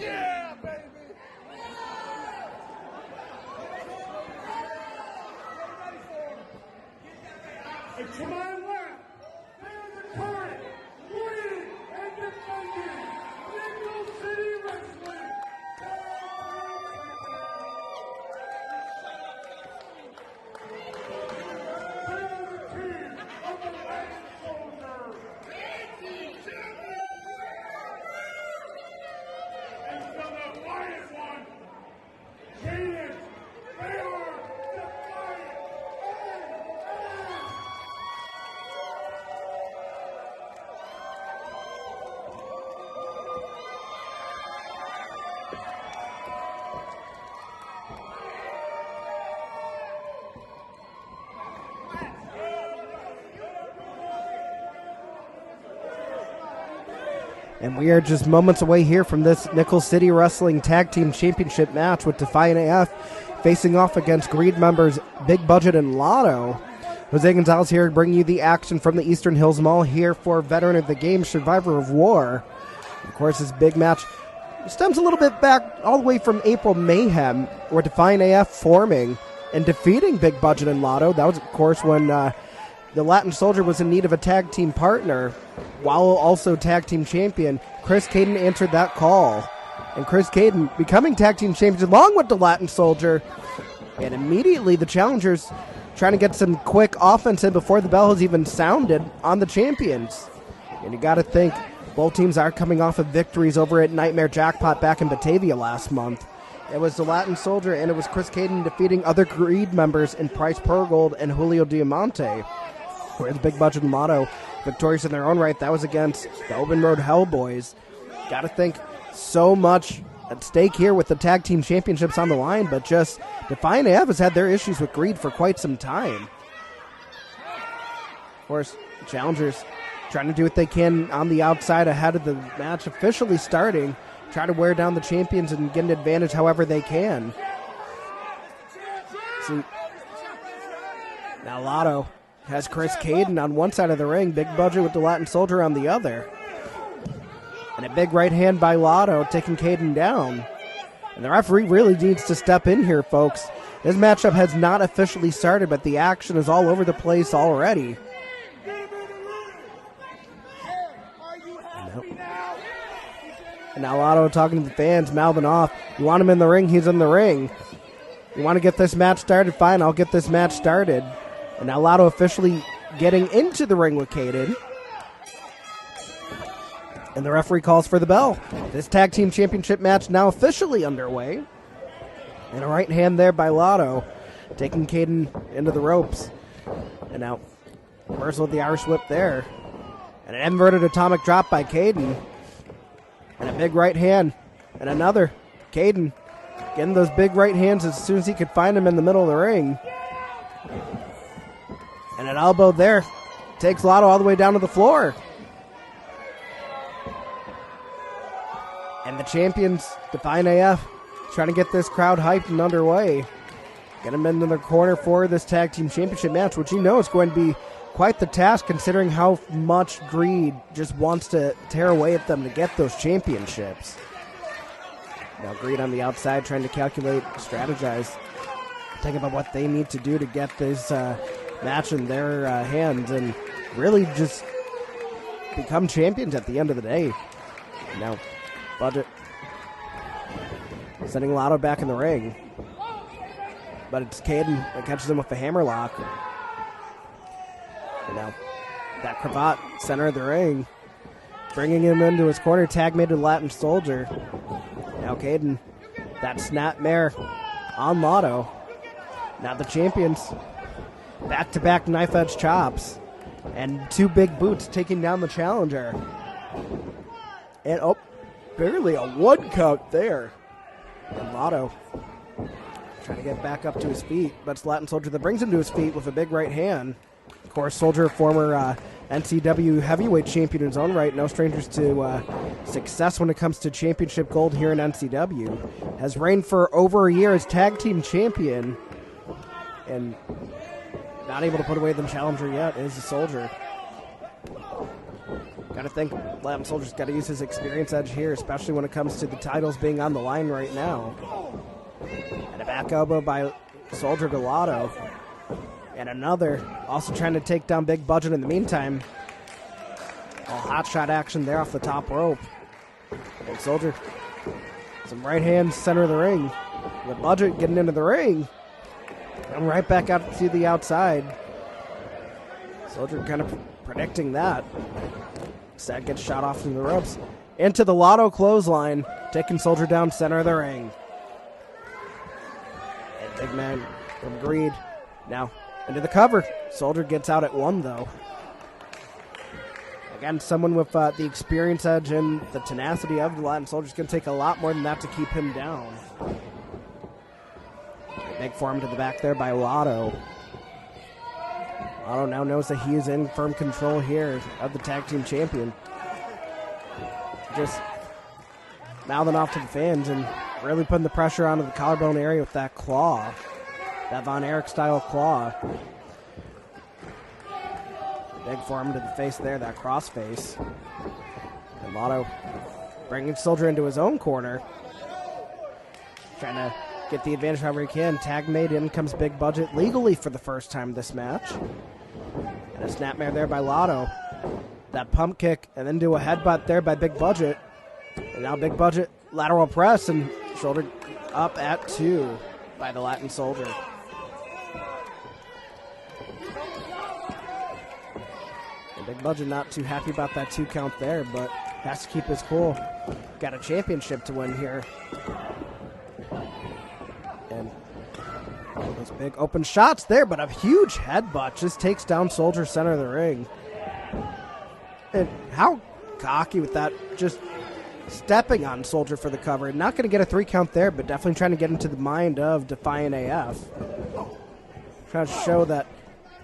Yeah, baby. And to my left, there's the current winning and defending Nickel City Wrestling. They're the team of the Latin Soldier. And from the quiet one, Defiant. They are Defiant. And we are just moments away here from this Nickel City Wrestling Tag Team Championship match with Defiant AF facing off against Greed members Big Budget and Lotto. Jose Gonzalez here bringing you the action from the Eastern Hills Mall here for Veteran of the Game, Survivor of War. Of course, this big match stems a little bit back all the way from April Mayhem, where Defiant AF forming and defeating Big Budget and Lotto. That was, of course, when the Latin Soldier was in need of a tag team partner, while also tag team champion. Chris Caden answered that call, and Chris Caden becoming tag team champion along with the Latin Soldier. And immediately the challengers trying to get some quick offense in before the bell has even sounded on the champions. And you got to think both teams are coming off of victories over at Nightmare Jackpot back in Batavia last month. It was the Latin Soldier and it was Chris Caden defeating other Greed members in Price Pergold and Julio Diamante. Whereas Big Budget and Lotto victorious in their own right. That was against the Open Road Hellboys. Got to think so much at stake here with the tag team championships on the line, but just Defiant AF has had their issues with Greed for quite some time. Of course, challengers trying to do what they can on the outside ahead of the match officially starting, try to wear down the champions and get an advantage however they can. See, now Lotto has Chris Caden on one side of the ring, Big Budget with the Latin Soldier on the other. And a big right hand by Lotto taking Caden down. And the referee really needs to step in here, folks. This matchup has not officially started, but the action is all over the place already. And now Lotto talking to the fans, mouthing off. You want him in the ring, he's in the ring. You want to get this match started? Fine, I'll get this match started. And now Lotto officially getting into the ring with Caden. And the referee calls for the bell. This tag team championship match now officially underway. And a right hand there by Lotto, taking Caden into the ropes. And now reversal with the Irish whip there. And an inverted atomic drop by Caden. And a big right hand. And another. Caden getting those big right hands as soon as he could find him in the middle of the ring. And an elbow there. Takes Lotto all the way down to the floor. And the champions, Defiant AF, trying to get this crowd hyped and underway. Get them into their corner for this tag team championship match, which you know is going to be quite the task considering how much Greed just wants to tear away at them to get those championships. Now Greed on the outside trying to calculate, strategize, think about what they need to do to get this match in their hands and really just become champions at the end of the day. Now, Budget sending Lotto back in the ring. But it's Caden that catches him with the hammerlock. And now, that cravat, center of the ring, bringing him into his corner, tag made to Latin Soldier. Now Caden, that snapmare on Lotto. Now the champions, back-to-back knife-edge chops. And two big boots taking down the challenger. And, barely a one count there. And Lotto trying to get back up to his feet, but it's Latin Soldier that brings him to his feet with a big right hand. Of course, Soldier, former NCW heavyweight champion in his own right, no strangers to success when it comes to championship gold here in NCW. Has reigned for over a year as tag team champion, and not able to put away the challenger yet is the Soldier. Got Gotta think Latin Soldier's got to use his experience edge here, especially when it comes to the titles being on the line right now. And a back elbow by Soldier to Lotto. And another, also trying to take down Big Budget in the meantime. All hot shot action there off the top rope. Big Soldier, some right hand center of the ring. The Budget getting into the ring. And right back out to the outside. Soldier kind of predicting that. Sad gets shot off through the ropes. Into the Lotto clothesline, taking Soldier down center of the ring. And big man from Greed. Now into the cover. Soldier gets out at 1 though. Again, someone with the experience edge and the tenacity of the Latin Soldier's going to take a lot more than that to keep him down. Big forearm to the back there by Lotto. Lotto now knows that he is in firm control here of the tag team champion. Just mouthing off to the fans and really putting the pressure onto the collarbone area with that claw. That Von Erich style claw. Big forearm to the face there, that cross face. And Lotto bringing Soldier into his own corner. Trying to get the advantage however he can. Tag made, in comes Big Budget legally for the first time this match. And a snapmare there by Lotto. That pump kick and then do a headbutt there by Big Budget. And now Big Budget lateral press and shoulder up at 2 by the Latin Soldier. And Big Budget not too happy about that 2 count there, but has to keep his cool. Got a championship to win here. And those big open shots there, but a huge headbutt just takes down Soldier center of the ring. And how cocky with that, just stepping on Soldier for the cover. Not going to get a 3 count there, but definitely trying to get into the mind of Defiant AF. Trying to show that,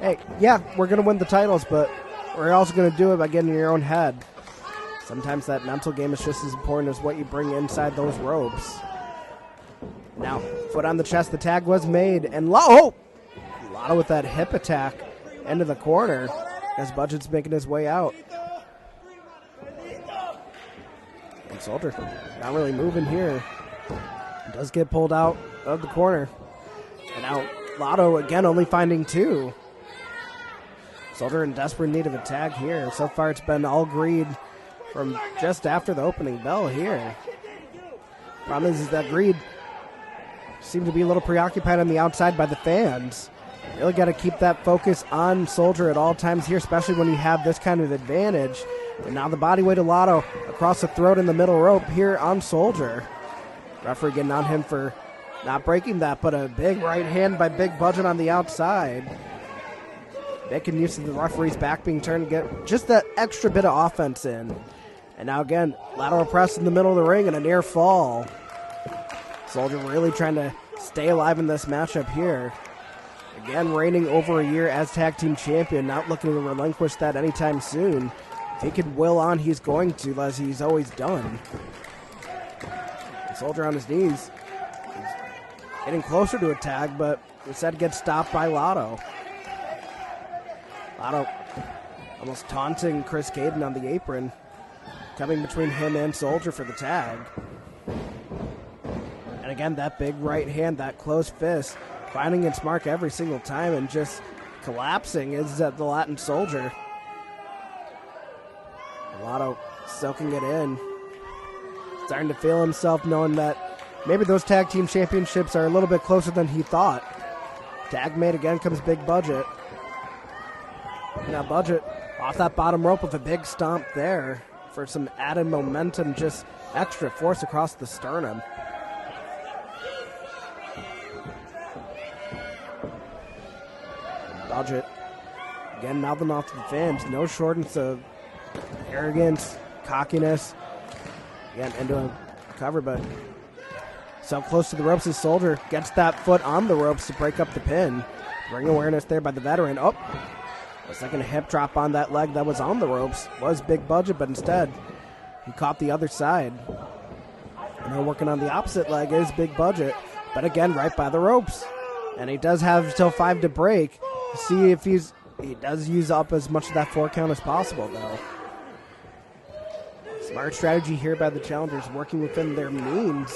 hey, yeah, we're going to win the titles, but we're also going to do it by getting in your own head. Sometimes that mental game is just as important as what you bring inside those ropes. Now, foot on the chest, the tag was made, and Lotto with that hip attack into the corner as Budget's making his way out. And Soldier not really moving here. He does get pulled out of the corner. And now Lotto again only finding 2. Soldier in desperate need of a tag here. So far it's been all Greed from just after the opening bell here. Problem is that Greed seemed to be a little preoccupied on the outside by the fans. Really got to keep that focus on Soldier at all times here, especially when you have this kind of advantage. And now the body weight of Lotto across the throat in the middle rope here on Soldier. Referee getting on him for not breaking that, but a big right hand by Big Budget on the outside. Making use of the referee's back being turned to get just that extra bit of offense in. And now again, lateral press in the middle of the ring and a near fall. Soldier really trying to stay alive in this matchup here. Again, reigning over a year as tag team champion, not looking to relinquish that anytime soon. If he could will on, he's going to, as he's always done. And Soldier on his knees. He's getting closer to a tag, but instead gets stopped by Lotto. Lotto almost taunting Chris Caden on the apron, coming between him and Soldier for the tag. And again, that big right hand, that closed fist, finding its mark every single time and just collapsing is the Latin Soldier. Lotto soaking it in. Starting to feel himself, knowing that maybe those tag team championships are a little bit closer than he thought. Tag made again comes Big Budget. Now Budget off that bottom rope with a big stomp there for some added momentum, just extra force across the sternum. Budget again mouthing off to the fans. No shortness of arrogance, cockiness. Again into a cover, but so close to the ropes as Soldier gets that foot on the ropes to break up the pin. Ring awareness there by the veteran. Oh, a second hip drop on that leg that was on the ropes. Was Big Budget, but instead he caught the other side. And now working on the opposite leg is Big Budget, but again right by the ropes. And he does have till 5 to break. See if he does use up as much of that 4 count as possible, though. Smart strategy here by the challengers, working within their means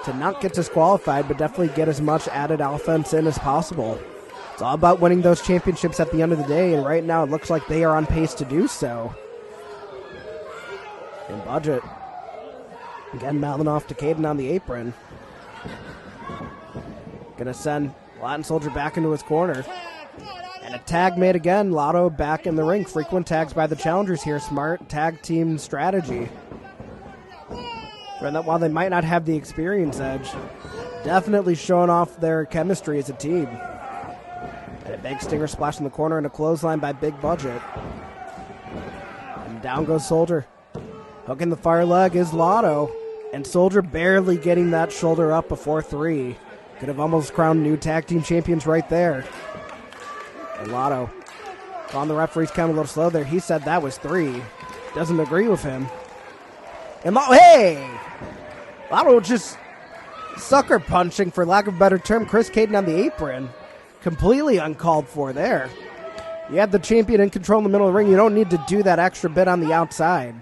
to not get disqualified, but definitely get as much added offense in as possible. It's all about winning those championships at the end of the day, and right now it looks like they are on pace to do so. And Budget, again, mouthing off to Caden on the apron. Gonna send Latin Soldier back into his corner. And a tag made again. Lotto back in the ring. Frequent tags by the challengers here. Smart tag team strategy. And that while they might not have the experience edge, definitely showing off their chemistry as a team. And a big stinger splash in the corner and a clothesline by Big Budget. And down goes Soldier. Hooking the far leg is Lotto. And Soldier barely getting that shoulder up before 3. Could have almost crowned new tag team champions right there. And Lotto on the referee's count a little slow there. He said that was 3. Doesn't agree with him. And hey! Lotto just sucker punching, for lack of a better term, Chris Caden on the apron. Completely uncalled for there. You have the champion in control in the middle of the ring. You don't need to do that extra bit on the outside.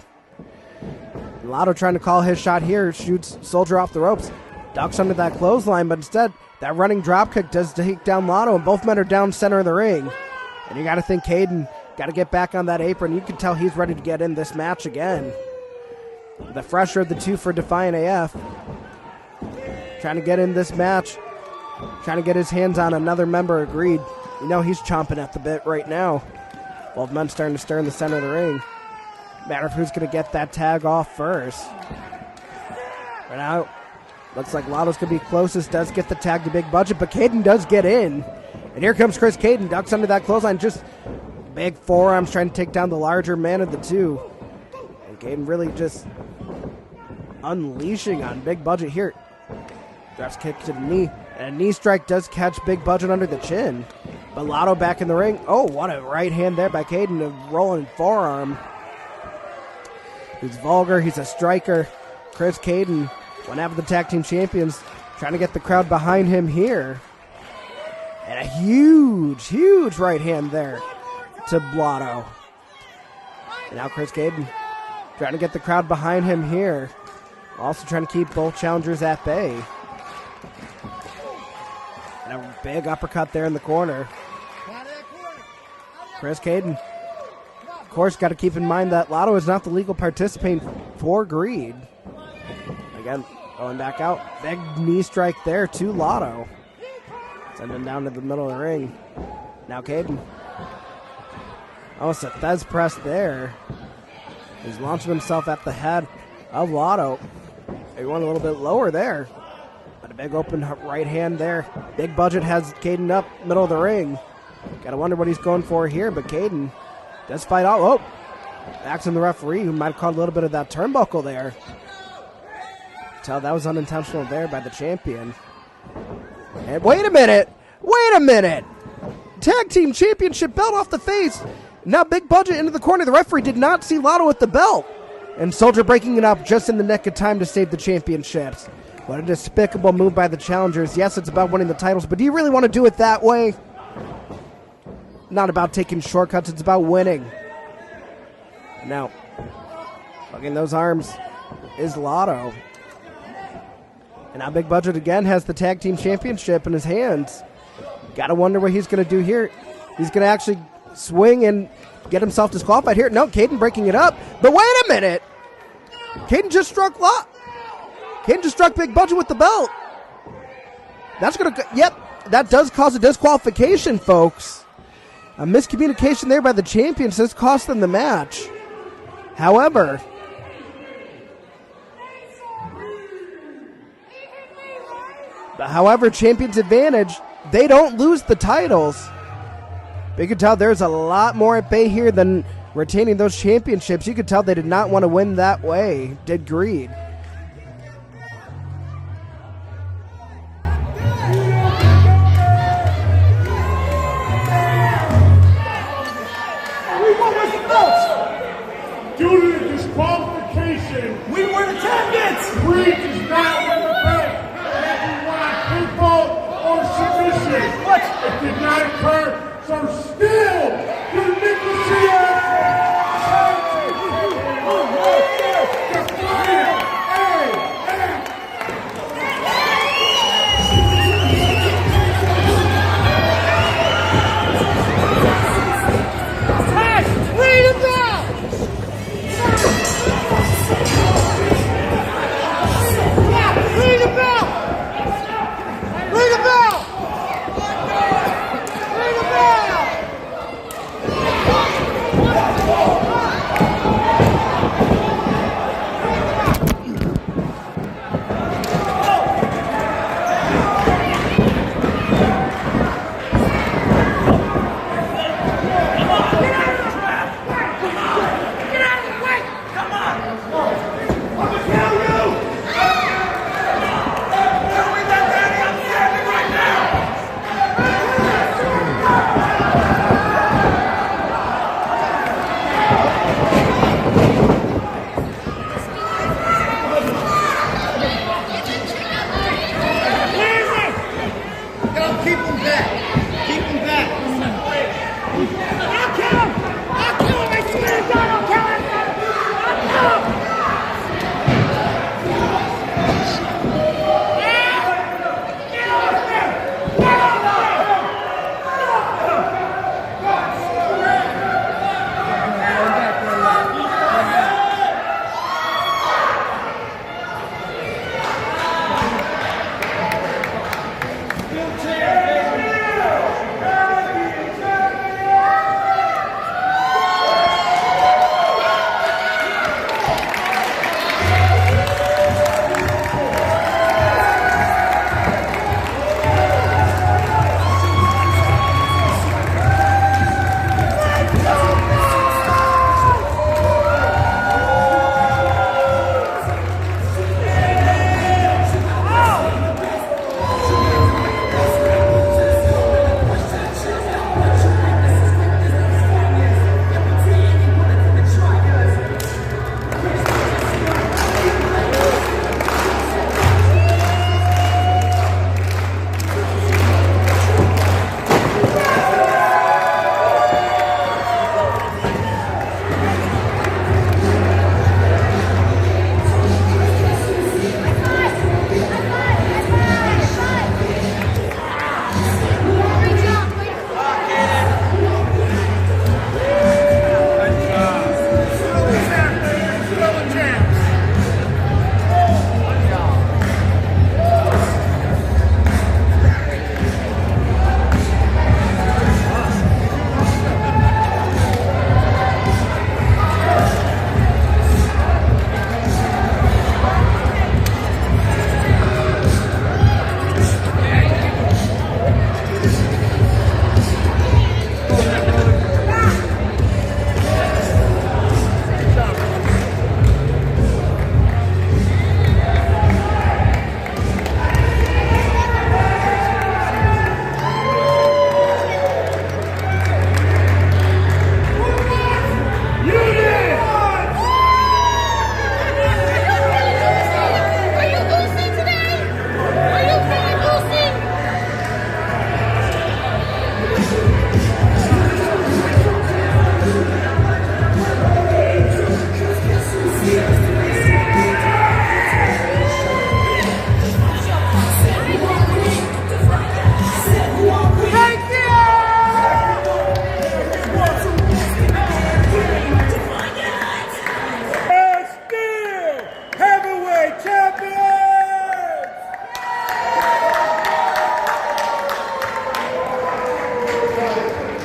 Lotto trying to call his shot here. Shoots Soldier off the ropes. Ducks under that clothesline, but instead that running dropkick does take down Lotto, and both men are down center of the ring. And you got to think Caden got to get back on that apron. You can tell he's ready to get in this match again. The fresher of the two for Defiant AF. Trying to get in this match. Trying to get his hands on another member of Greed. You know he's chomping at the bit right now. Both men starting to stir in the center of the ring. Matter of who's going to get that tag off first. Right now, looks like Lotto's going to be closest. Does get the tag to Big Budget, but Caden does get in. And here comes Chris Caden. Ducks under that clothesline. Just big forearms trying to take down the larger man of the two. And Caden really just unleashing on Big Budget here. Drops kick to the knee. And a knee strike does catch Big Budget under the chin. But Lotto back in the ring. Oh, what a right hand there by Caden. A rolling forearm. He's vulgar. He's a striker. Chris Caden, one half of the tag team champions, trying to get the crowd behind him here. And a huge, huge right hand there to Lotto. And now Chris Caden trying to get the crowd behind him here. Also trying to keep both challengers at bay. And a big uppercut there in the corner. Chris Caden, of course, got to keep in mind that Lotto is not the legal participant for Greed. Again, going back out. Big knee strike there to Lotto. Send him down to the middle of the ring. Now Caden. Almost a Thez press there. He's launching himself at the head of Lotto. He went a little bit lower there. But a big open right hand there. Big Budget has Caden up middle of the ring. Gotta wonder what he's going for here, but Caden does fight out. Oh, backs in the referee, who might have caught a little bit of that turnbuckle there. Tell that was unintentional there by the champion. And wait a minute! Wait a minute! Tag team championship belt off the face. Now Big Budget into the corner. The referee did not see Lotto with the belt. And Soldier breaking it up just in the nick of time to save the championships. What a despicable move by the challengers. Yes, it's about winning the titles, but do you really want to do it that way? Not about taking shortcuts, it's about winning. Now, hugging those arms is Lotto. And now Big Budget again has the tag team championship in his hands. Gotta wonder what he's gonna do here. He's gonna actually swing and get himself disqualified here. No, Caden breaking it up. But wait a minute! Caden just struck Caden just struck Big Budget with the belt. That's gonna, yep, that does cause a disqualification, folks. A miscommunication there by the champions has cost them the match. However, champions advantage, they don't lose the titles. But you can tell there's a lot more at bay here than retaining those championships. You could tell they did not want to win that way, did Greed. Due to the disqualification, we were the champions! Greed does not win the belt. Whether you want pinfall or submission. What? It did not occur, so still, the Nickel City